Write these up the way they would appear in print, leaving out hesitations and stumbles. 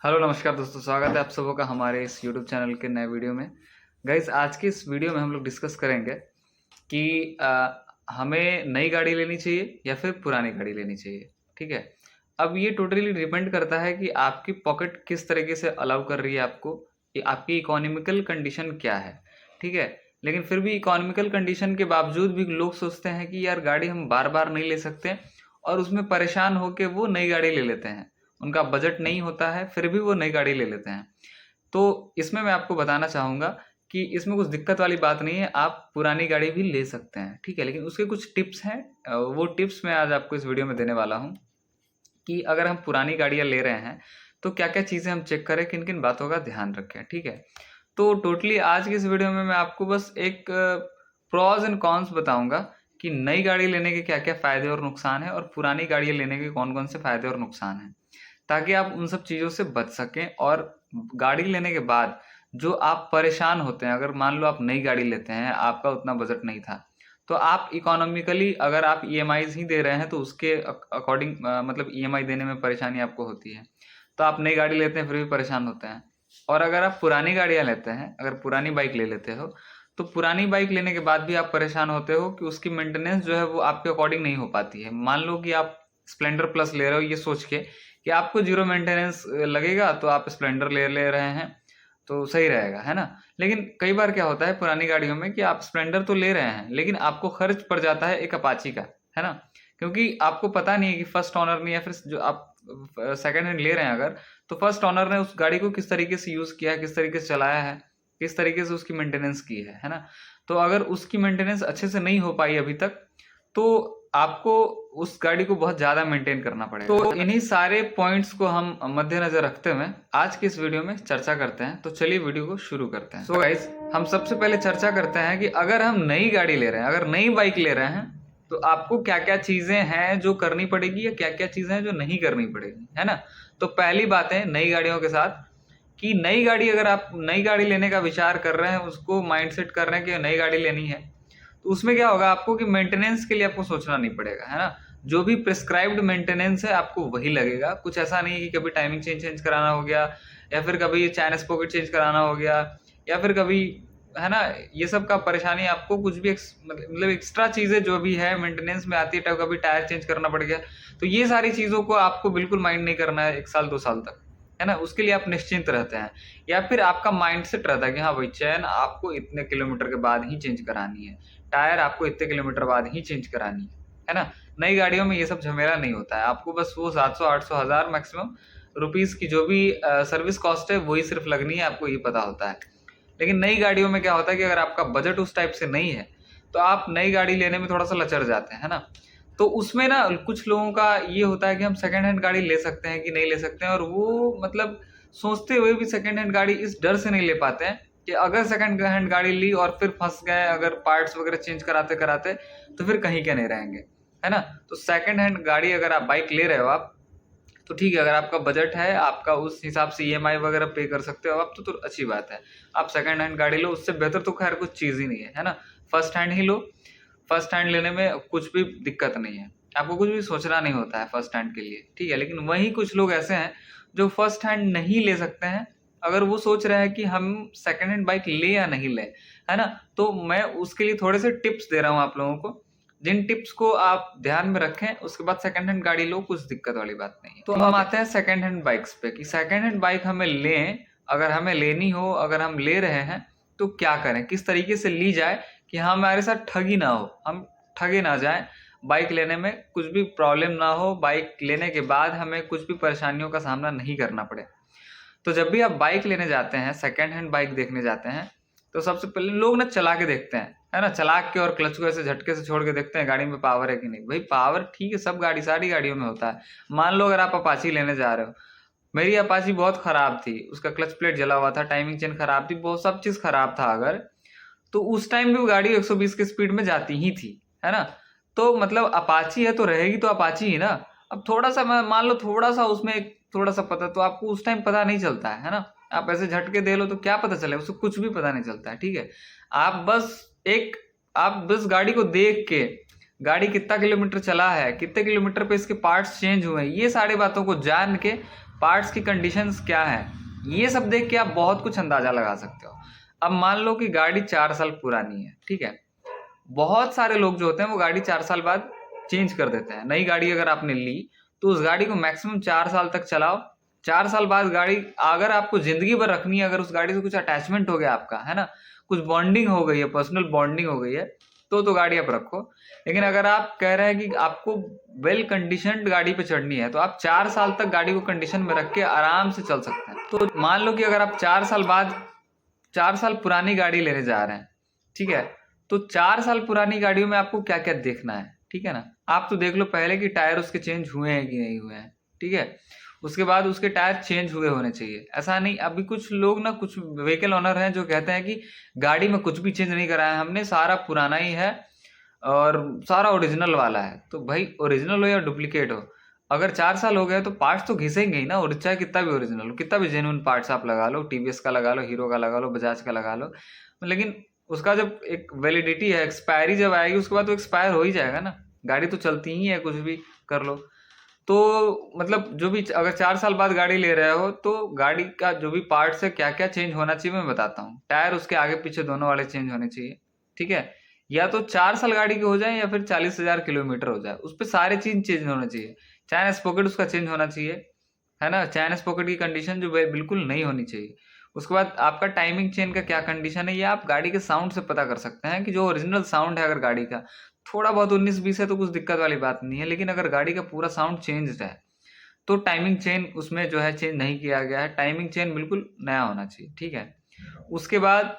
Hello नमस्कार दोस्तों, स्वागत है आप सबों का हमारे इस यूट्यूब चैनल के नए वीडियो में। गाइस, आज की इस वीडियो में हम लोग डिस्कस करेंगे कि हमें नई गाड़ी लेनी चाहिए या फिर पुरानी गाड़ी लेनी चाहिए। ठीक है, अब ये टोटली डिपेंड करता है कि आपकी पॉकेट किस तरीके से अलाउ कर रही है आपको, कि आपकी इकोनॉमिकल कंडीशन क्या है। ठीक है, लेकिन फिर भी इकोनॉमिकल कंडीशन के बावजूद भी लोग सोचते हैं कि यार गाड़ी हम बार बार नहीं ले सकते, और उसमें परेशान होकर वो नई गाड़ी ले लेते हैं। उनका बजट नहीं होता है फिर भी वो नई गाड़ी ले लेते हैं। तो इसमें मैं आपको बताना चाहूँगा कि इसमें कुछ दिक्कत वाली बात नहीं है, आप पुरानी गाड़ी भी ले सकते हैं। ठीक है, लेकिन उसके कुछ टिप्स हैं, वो टिप्स मैं आज आपको इस वीडियो में देने वाला हूँ कि अगर हम पुरानी गाड़ियाँ ले रहे हैं तो क्या क्या चीज़ें हम चेक करें, किन किन बातों का ध्यान रखें। ठीक है, तो टोटली आज की इस वीडियो में मैं आपको बस एक प्रॉज एंड कॉन्स बताऊंगा कि नई गाड़ी लेने के क्या क्या फ़ायदे और नुकसान है और पुरानी गाड़ियाँ लेने के कौन कौन से फ़ायदे और नुकसान हैं, ताकि आप उन सब चीज़ों से बच सकें। और गाड़ी लेने के बाद जो आप परेशान होते हैं, अगर मान लो आप नई गाड़ी लेते हैं, आपका उतना बजट नहीं था, तो आप इकोनॉमिकली अगर आप ईएमआईज़ ही दे रहे हैं तो उसके अकॉर्डिंग मतलब ईएमआई देने में परेशानी आपको होती है, तो आप नई गाड़ी लेते हैं फिर भी परेशान होते हैं। और अगर आप पुरानी गाड़ियाँ लेते हैं, अगर पुरानी बाइक ले लेते हो, तो पुरानी बाइक लेने के बाद भी आप परेशान होते हो कि उसकी मेंटेनेंस जो है वो आपके अकॉर्डिंग नहीं हो पाती है। मान लो कि आप स्प्लेंडर प्लस ले रहे हो ये सोच के कि आपको जीरो मेंटेनेंस लगेगा, तो आप स्प्लेंडर ले ले रहे हैं तो सही रहेगा, है ना। लेकिन कई बार क्या होता है पुरानी गाड़ियों में कि आप स्प्लेंडर तो ले रहे हैं लेकिन आपको खर्च पड़ जाता है एक अपाची का, है ना। क्योंकि आपको पता नहीं है कि फर्स्ट ऑनर ने या फिर जो आप सेकंड हैंड ले रहे हैं अगर, तो फर्स्ट ऑनर ने उस गाड़ी को किस तरीके से यूज़ किया है, किस तरीके से चलाया है, किस तरीके से उसकी मेंटेनेंस की है ना। तो अगर उसकी मेंटेनेंस अच्छे से नहीं हो पाई अभी तक, तो आपको उस गाड़ी को बहुत ज़्यादा मेंटेन करना पड़ेगा। तो इन्हीं सारे पॉइंट्स को हम मद्देनजर रखते हुए आज की इस वीडियो में चर्चा करते हैं। तो चलिए वीडियो को शुरू करते हैं। सो गाइस, हम सबसे पहले चर्चा करते हैं कि अगर हम नई गाड़ी ले रहे हैं, अगर नई बाइक ले रहे हैं, तो आपको क्या क्या चीज़ें हैं जो करनी पड़ेगी या क्या क्या चीज़ें हैं जो नहीं करनी पड़ेगी, है ना। तो पहली बात है नई गाड़ियों के साथ कि नई गाड़ी, अगर आप नई गाड़ी लेने का विचार कर रहे हैं, उसको माइंडसेट कर रहे हैं कि नई गाड़ी लेनी है, तो उसमें क्या होगा आपको कि मेंटेनेंस के लिए आपको सोचना नहीं पड़ेगा, है ना। जो भी प्रिस्क्राइब्ड मेंटेनेंस है आपको वही लगेगा। कुछ ऐसा नहीं कि कभी टाइमिंग चेंज कराना हो गया, या फिर कभी चैन स्पॉकेट चेंज कराना हो गया, या फिर कभी, है ना, ये सब का परेशानी आपको कुछ भी मतलब एक्स्ट्रा चीज़ें जो भी है मेंटेनेंस में आती है, कभी टायर चेंज करना पड़ गया, तो ये सारी चीज़ों को आपको बिल्कुल माइंड नहीं करना है 1 साल 2 साल तक, है ना। उसके लिए आप निश्चिंत रहते हैं, या फिर आपका माइंडसेट रहता है कि हाँ भाई, चैन आपको इतने किलोमीटर के बाद ही चेंज करानी है, टायर आपको इतने किलोमीटर बाद ही चेंज करानी है ना। नई गाड़ियों में ये सब झमेला नहीं होता है, आपको बस वो 700 800 हज़ार मैक्सिमम रुपीज़ की जो भी सर्विस कॉस्ट है वही सिर्फ लगनी है, आपको ये पता होता है। लेकिन नई गाड़ियों में क्या होता है कि अगर आपका बजट उस टाइप से नहीं है, तो आप नई गाड़ी लेने में थोड़ा सा लचर जाते हैं, है ना। तो उसमें ना कुछ लोगों का ये होता है कि हम सेकंड हैंड गाड़ी ले सकते हैं कि नहीं ले सकते हैं, और वो मतलब सोचते हुए भी सेकंड हैंड गाड़ी इस डर से नहीं ले पाते हैं कि अगर सेकंड हैंड गाड़ी ली और फिर फंस गए, अगर पार्ट्स वगैरह चेंज कराते कराते, तो फिर कहीं के नहीं रहेंगे, है ना। तो सेकंड हैंड गाड़ी अगर आप बाइक ले रहे हो आप, तो ठीक है, अगर आपका बजट है, आपका उस हिसाब से ईएमआई वगैरह पे कर सकते हो आप, तो अच्छी बात है। आप सेकंड हैंड गाड़ी लो, उससे बेहतर तो खैर कुछ चीज़ ही नहीं है ना। फर्स्ट हैंड ही लो, फर्स्ट हैंड लेने में कुछ भी दिक्कत नहीं है, आपको कुछ भी सोचना नहीं होता है फर्स्ट हैंड के लिए, ठीक है। लेकिन वहीं कुछ लोग ऐसे हैं जो फर्स्ट हैंड नहीं ले सकते हैं, अगर वो सोच रहे हैं कि हम सेकंड हैंड बाइक ले या नहीं ले, है ना। तो मैं उसके लिए थोड़े से टिप्स दे रहा हूँ आप लोगों को, जिन टिप्स को आप ध्यान में रखें, उसके बाद सेकंड हैंड गाड़ी लो, कुछ दिक्कत वाली बात नहीं है। तो हम आते हैं सेकंड हैंड बाइक्स पे कि सेकंड हैंड बाइक हमें लें, अगर हमें लेनी हो, अगर हम ले रहे हैं, तो क्या करें, किस तरीके से ली जाए कि हमारे साथ ठगी ना हो, हम ठगे ना जाए, बाइक लेने में कुछ भी प्रॉब्लम ना हो, बाइक लेने के बाद हमें कुछ भी परेशानियों का सामना नहीं करना पड़े। तो जब भी आप बाइक लेने जाते हैं, सेकंड हैंड बाइक देखने जाते हैं, तो सबसे पहले लोग ना चला के देखते हैं, है ना, चला के और क्लच को ऐसे झटके से छोड़ के देखते हैं गाड़ी में पावर है कि नहीं। भाई पावर ठीक है, सब गाड़ी सारी गाड़ियों में होता है। मान लो अगर आप अपाची लेने जा रहे हो, मेरी अपाची बहुत खराब थी, उसका क्लच प्लेट जला हुआ था, टाइमिंग चेन खराब थी, बहुत सब चीज़ खराब था, अगर तो उस टाइम भी वो गाड़ी 120 की स्पीड में जाती ही थी, है ना। तो मतलब अपाची है तो रहेगी तो अपाची ही ना। अब थोड़ा सा मान लो थोड़ा सा उसमें एक थोड़ा सा पता, तो आपको उस टाइम पता नहीं चलता है ना। आप ऐसे झटके दे लो तो क्या पता चले, उसको कुछ भी पता नहीं चलता है, ठीक है। आप बस गाड़ी को देख के, गाड़ी कितना किलोमीटर चला है, कितने किलोमीटर पे इसके पार्ट्स चेंज हुए हैं, ये सारी बातों को जान के पार्ट्स की कंडीशंस क्या है, ये सब देख के आप बहुत कुछ अंदाजा लगा सकते हो। अब मान लो कि गाड़ी 4 साल पुरानी है, ठीक है। बहुत सारे लोग जो होते हैं वो गाड़ी 4 साल बाद चेंज कर देते हैं। नई गाड़ी अगर आपने ली तो उस गाड़ी को मैक्सिमम 4 साल तक चलाओ। 4 साल बाद गाड़ी अगर आपको जिंदगी भर रखनी है, अगर उस गाड़ी से कुछ अटैचमेंट हो गया आपका, है ना, कुछ बॉन्डिंग हो गई है, पर्सनल बॉन्डिंग हो गई है, तो गाड़ी आप रखो। लेकिन अगर आप कह रहे हैं कि आपको वेल कंडीशनड गाड़ी पे चढ़नी है तो आप 4 साल तक गाड़ी को कंडीशन में रख के आराम से चल सकते हैं। तो मान लो कि अगर आप 4 साल बाद 4 साल पुरानी गाड़ी लेने जा रहे हैं, ठीक है, तो 4 साल पुरानी गाड़ियों में आपको क्या क्या देखना है, ठीक है ना। आप तो देख लो पहले कि टायर उसके चेंज हुए हैं कि नहीं हुए हैं, ठीक है। उसके बाद उसके टायर चेंज हुए होने चाहिए। ऐसा नहीं, अभी कुछ लोग ना, कुछ व्हीकल ओनर हैं जो कहते हैं कि गाड़ी में कुछ भी चेंज नहीं कराया हमने, सारा पुराना ही है और सारा ओरिजिनल वाला है। तो भाई ओरिजिनल हो या डुप्लीकेट हो, अगर 4 साल हो गए तो पार्ट्स तो घिसेंगे ही ना, और चाहे कितना भी ओरिजिनल हो, कितना भी जेन्युइन पार्ट्स आप लगा लो, टीवीएस का लगा लो, हीरो का लगा लो, बजाज का लगा लो, लेकिन उसका जब एक वैलिडिटी है, एक्सपायरी जब आएगी उसके बाद तो एक्सपायर हो ही जाएगा ना। गाड़ी तो चलती ही है, कुछ भी कर लो। तो मतलब जो भी, अगर 4 साल बाद गाड़ी ले रहे हो तो गाड़ी का जो भी पार्ट्स है क्या क्या चेंज होना चाहिए मैं बताता हूँ। टायर उसके आगे पीछे दोनों वाले चेंज होने चाहिए, ठीक है। या तो 4 साल गाड़ी के हो जाए या फिर 40,000 किलोमीटर हो जाए, उस पर सारे चीज चेंज होने चाहिए। चैन स्पॉकेट उसका चेंज होना चाहिए, है ना। चैन स्पॉकेट की कंडीशन जो बिल्कुल नहीं होनी चाहिए। उसके बाद आपका टाइमिंग चेन का क्या कंडीशन है, ये आप गाड़ी के साउंड से पता कर सकते हैं कि जो ओरिजिनल साउंड है, अगर गाड़ी का थोड़ा बहुत 19-20 है तो कुछ दिक्कत वाली बात नहीं है, लेकिन अगर गाड़ी का पूरा साउंड चेंज है तो टाइमिंग चेन उसमें जो है चेंज नहीं किया गया है, टाइमिंग चेन बिल्कुल नया होना चाहिए, ठीक है। उसके बाद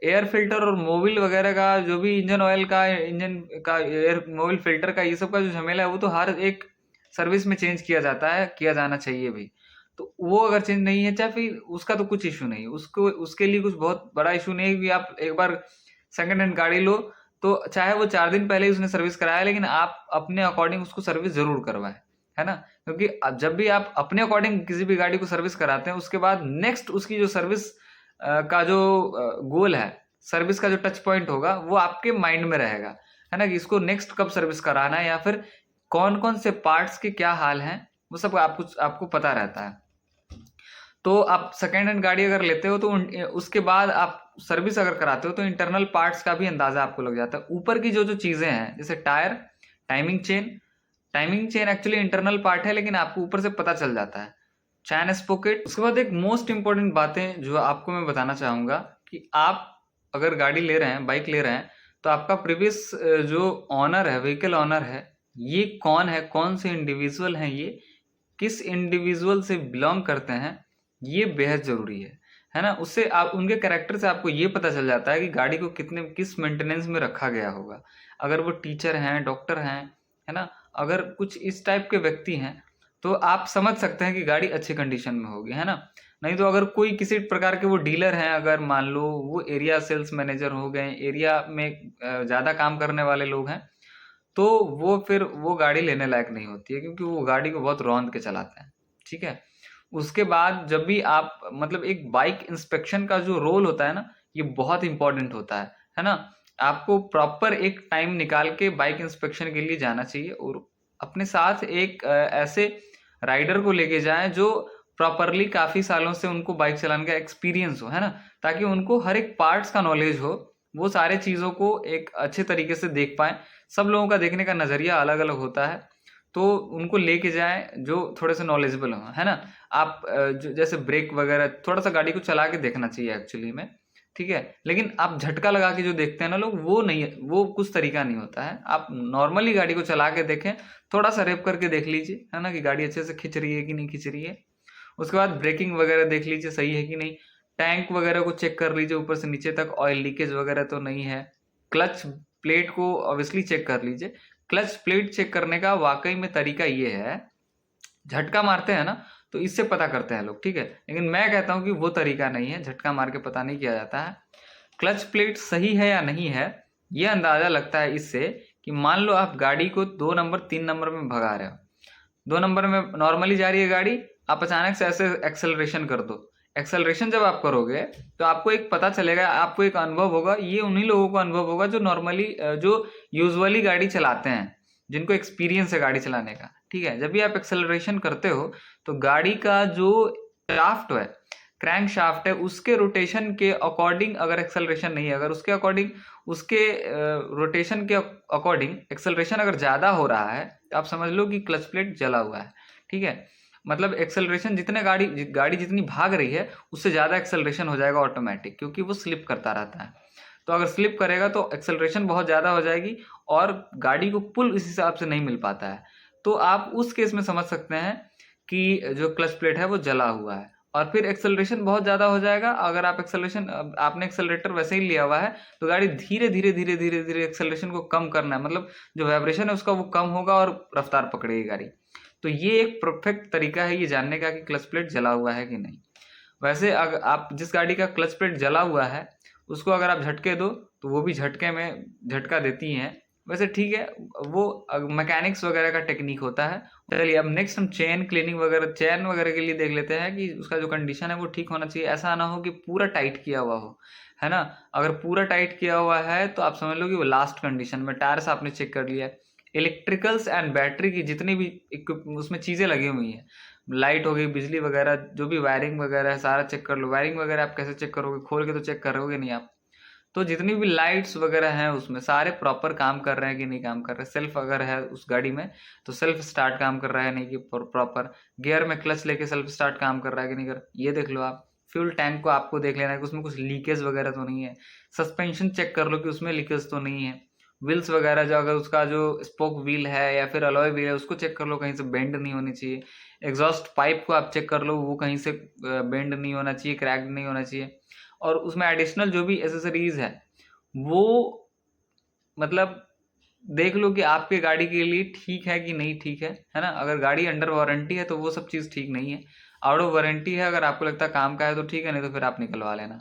एयर फिल्टर और मोबिल वगैरह का जो भी, इंजन ऑयल का, इंजन का एयर मोबिल फिल्टर का, ये सब का जो झमेला है वो तो हर एक सर्विस में चेंज किया जाता है, किया जाना चाहिए भी। तो वो अगर चेंज नहीं है, चाहे फिर उसका तो कुछ इशू नहीं, उसको उसके लिए कुछ बहुत बड़ा इशू नहीं है कि आप एक बार सेकंड हैंड गाड़ी लो तो चाहे वो 4 दिन पहले ही उसने सर्विस कराया, लेकिन आप अपने अकॉर्डिंग उसको सर्विस जरूर करवाएं, है ना। क्योंकि अब जब भी आप अपने अकॉर्डिंग किसी भी गाड़ी को सर्विस कराते हैं, उसके बाद नेक्स्ट उसकी जो सर्विस का जो गोल है, सर्विस का जो टच पॉइंट होगा, वो आपके माइंड में रहेगा, है ना, कि इसको नेक्स्ट कब सर्विस कराना है या फिर कौन कौन से पार्ट्स के क्या हाल हैं, वो सब आपको पता रहता है। तो आप सेकेंड हैंड गाड़ी अगर लेते हो तो उसके बाद आप सर्विस अगर कराते हो तो इंटरनल पार्ट्स का भी अंदाजा आपको लग जाता है। ऊपर की जो जो चीजें हैं जैसे tyre, timing chain actually internal part है, लेकिन आपको ऊपर से पता चल जाता है। चैन स्पॉकेट। उसके बाद एक मोस्ट इंपॉर्टेंट बातें जो आपको मैं बताना चाहूंगा कि आप अगर गाड़ी ले रहे हैं, बाइक ले रहे हैं, तो आपका प्रीवियस जो ऑनर है, व्हीकल ऑनर है, ये कौन है, कौन से इंडिविजुअल हैं, ये किस इंडिविजुअल से बिलोंग करते हैं, ये बेहद जरूरी है ना। उससे आप उनके कैरेक्टर से आपको ये पता चल जाता है कि गाड़ी को किस मेंटेनेंस में रखा गया होगा। अगर वो टीचर हैं, डॉक्टर हैं, है ना, अगर कुछ इस टाइप के व्यक्ति हैं तो आप समझ सकते हैं कि गाड़ी अच्छी कंडीशन में होगी, है ना। नहीं तो अगर कोई किसी प्रकार के वो डीलर हैं, अगर मान लो वो एरिया सेल्स मैनेजर हो गए, एरिया में ज़्यादा काम करने वाले लोग हैं, तो वो फिर वो गाड़ी लेने लायक नहीं होती है, क्योंकि वो गाड़ी को बहुत रौंद के चलाते हैं, ठीक है। उसके बाद जब भी आप मतलब एक बाइक इंस्पेक्शन का जो रोल होता है ना, ये बहुत इंपॉर्टेंट होता है ना। आपको प्रॉपर एक टाइम निकाल के बाइक इंस्पेक्शन के लिए जाना चाहिए और अपने साथ एक ऐसे राइडर को लेके जाएं जो प्रॉपरली काफी सालों से उनको बाइक चलाने का एक्सपीरियंस हो, है ना, ताकि उनको हर एक पार्ट्स का नॉलेज हो, वो सारे चीजों को एक अच्छे तरीके से देख पाए। सब लोगों का देखने का नजरिया अलग अलग होता है, तो उनको लेके जाएं जो थोड़े से नॉलेजेबल हो, है ना। आप जैसे ब्रेक वगैरह थोड़ा सा गाड़ी को चला के देखना चाहिए एक्चुअली में, ठीक है। लेकिन आप झटका लगा के जो देखते हैं ना लोग, वो नहीं, वो कुछ तरीका नहीं होता है। आप नॉर्मली गाड़ी को चला के देखें, थोड़ा सा रेप करके देख लीजिए, है ना, कि गाड़ी अच्छे से खिंच रही है कि नहीं खिंच रही है। उसके बाद ब्रेकिंग वगैरह देख लीजिए सही है कि नहीं, टैंक वगैरह को चेक कर लीजिए ऊपर से नीचे तक, ऑयल लीकेज वगैरह तो नहीं है। क्लच प्लेट को ऑब्वियसली चेक कर लीजिए। क्लच प्लेट चेक करने का वाकई में तरीका ये है, झटका मारते हैं ना तो इससे पता करते हैं लोग, ठीक है, लेकिन मैं कहता हूं कि वो तरीका नहीं है, झटका मार के पता नहीं किया जाता है। क्लच प्लेट सही है या नहीं है, ये अंदाजा लगता है इससे कि मान लो आप गाड़ी को 2 नंबर 3 नंबर में भगा रहे हो, 2 नंबर में नॉर्मली जा रही है गाड़ी, आप अचानक से ऐसे एक्सेलरेशन कर दो। एक्सेलरेशन जब आप करोगे तो आपको एक पता चलेगा, आपको एक अनुभव होगा, ये उन्हीं लोगों को अनुभव होगा जो नॉर्मली जो यूजुअली गाड़ी चलाते हैं, जिनको एक्सपीरियंस है गाड़ी चलाने का, ठीक है। जब भी आप एक्सेलरेशन करते हो तो गाड़ी का जो शाफ्ट है, क्रैंक शाफ्ट है, उसके रोटेशन के अकॉर्डिंग अगर एक्सेलरेशन नहीं है, अगर उसके अकॉर्डिंग उसके रोटेशन के अकॉर्डिंग एक्सेलरेशन अगर ज़्यादा हो रहा है तो आप समझ लो कि क्लच प्लेट जला हुआ है, ठीक है। मतलब एक्सेलरेशन जितने गाड़ी जितनी भाग रही है उससे ज़्यादा एक्सेलरेशन हो जाएगा ऑटोमेटिक, क्योंकि वो स्लिप करता रहता है। तो अगर स्लिप करेगा तो एक्सेलरेशन बहुत ज़्यादा हो जाएगी और गाड़ी को पुल इस हिसाब से नहीं मिल पाता है। तो आप उस केस में समझ सकते हैं कि जो क्लच प्लेट है वो जला हुआ है। और फिर एक्सेलरेशन बहुत ज़्यादा हो जाएगा। अगर आप आपने एक्सेलरेटर वैसे ही लिया हुआ है तो गाड़ी धीरे धीरे धीरे धीरे धीरे एक्सेलरेशन को कम करना है, मतलब जो वाइब्रेशन है उसका वो कम होगा और रफ्तार पकड़ेगी गाड़ी। तो ये एक परफेक्ट तरीका है ये जानने का कि क्लच प्लेट जला हुआ है कि नहीं। वैसे अगर आप जिस गाड़ी का क्लच प्लेट जला हुआ है उसको अगर आप झटके दो तो वो भी झटके में झटका देती हैं। वैसे ठीक है, वो मैकेनिक्स वगैरह का टेक्निक होता है। चलिए अब नेक्स्ट हम चेन वगैरह के लिए देख लेते हैं कि उसका जो कंडीशन है वो ठीक होना चाहिए। ऐसा ना हो कि पूरा टाइट किया हुआ हो, है ना। अगर पूरा टाइट किया हुआ है तो आप समझ लो कि वो लास्ट कंडीशन में। टायर्स आपने चेक कर लिया, इलेक्ट्रिकल्स एंड बैटरी की जितनी भी उसमें चीज़ें लगी हुई हैं, लाइट हो गई, बिजली वगैरह, जो भी वायरिंग वगैरह है सारा चेक कर लो। वायरिंग वगैरह आप कैसे चेक करोगे, खोल के तो चेक करोगे नहीं आप। तो जितनी भी लाइट्स वगैरह हैं उसमें सारे प्रॉपर काम कर रहे हैं कि नहीं काम कर रहे। सेल्फ अगर है उस गाड़ी में तो सेल्फ स्टार्ट काम कर रहा है नहीं कि प्रॉपर। गियर में क्लच लेके सेल्फ स्टार्ट काम कर रहा है कि नहीं कर, ये देख लो आप। फ्यूल टैंक को आपको देख लेना है कि उसमें कुछ लीकेज वगैरह तो नहीं है। सस्पेंशन चेक कर लो कि उसमें लीकेज तो नहीं है। व्हील्स वगैरह जो अगर उसका जो स्पोक व्हील है या फिर अलॉय व्हील है उसको चेक कर लो, कहीं से बेंड नहीं होनी चाहिए। एग्जॉस्ट पाइप को आप चेक कर लो, वो कहीं से बेंड नहीं होना चाहिए, क्रैक्ड नहीं होना चाहिए। और उसमें एडिशनल जो भी एसेसरीज है वो मतलब देख लो कि आपके गाड़ी के लिए ठीक है कि नहीं ठीक है ना। अगर गाड़ी अंडर वारंटी है तो वो सब चीज़ ठीक नहीं है। आउट ऑफ वारंटी है, अगर आपको लगता है काम का है तो ठीक है, नहीं तो फिर आप निकलवा लेना।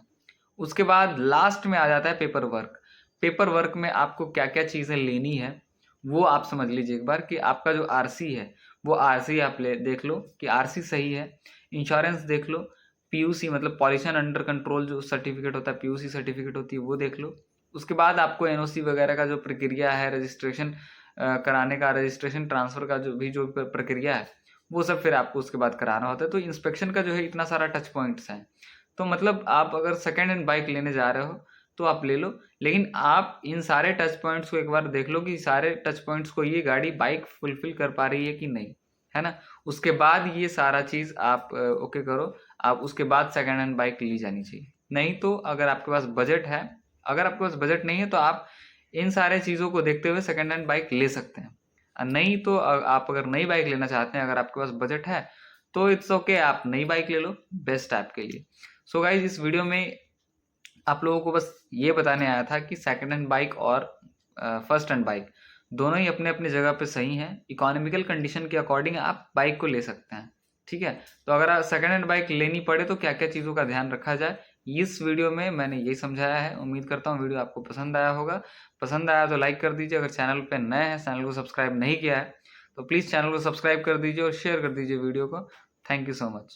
उसके बाद लास्ट में आ जाता है पेपर वर्क। पेपर वर्क में आपको क्या क्या चीज़ें लेनी है वो आप समझ लीजिए एक बार कि आपका जो आरसी है वो आरसी आप देख लो कि आरसी सही है। इंश्योरेंस देख लो। पीयूसी मतलब पॉल्यूशन अंडर कंट्रोल जो सर्टिफिकेट होता है, पीयूसी सर्टिफिकेट होती है, वो देख लो। उसके बाद आपको एनओसी वगैरह का जो प्रक्रिया है, रजिस्ट्रेशन कराने का, रजिस्ट्रेशन ट्रांसफ़र का जो प्रक्रिया है वो सब फिर आपको उसके बाद कराना होता है। तो इंस्पेक्शन का जो है इतना सारा टच पॉइंट्स हैं। तो मतलब आप अगर सेकेंड हैंड बाइक लेने जा रहे हो तो आप ले लो, लेकिन आप इन सारे टच पॉइंट्स को एक बार देख लो कि सारे टच पॉइंट्स को ये गाड़ी बाइक फुलफिल कर पा रही है कि नहीं, है ना। उसके बाद ये सारा चीज़ आप ओके करो। आप उसके बाद सेकेंड हैंड बाइक ली जानी चाहिए। नहीं तो अगर आपके पास बजट है, अगर आपके पास बजट नहीं है तो आप इन सारे चीज़ों को देखते हुए सेकेंड हैंड बाइक ले सकते हैं। नहीं तो आप अगर नई बाइक लेना चाहते हैं, अगर आपके पास बजट है तो इट्स ओके, आप नई बाइक ले लो, बेस्ट आपके लिए। सो गाइज इस वीडियो में आप लोगों को बस ये बताने आया था कि सेकेंड हैंड बाइक और फर्स्ट हैंड बाइक दोनों ही अपने अपने जगह पे सही हैं। इकोनॉमिकल कंडीशन के अकॉर्डिंग आप बाइक को ले सकते हैं, ठीक है। तो अगर आप सेकेंड हैंड बाइक लेनी पड़े तो क्या क्या चीज़ों का ध्यान रखा जाए, इस वीडियो में मैंने यही समझाया है। उम्मीद करता हूँ वीडियो आपको पसंद आया होगा। पसंद आया तो लाइक कर दीजिए। अगर चैनल पे नए हैं, चैनल को सब्सक्राइब नहीं किया है तो प्लीज़ चैनल को सब्सक्राइब कर दीजिए और शेयर कर दीजिए वीडियो को। Thank you so much.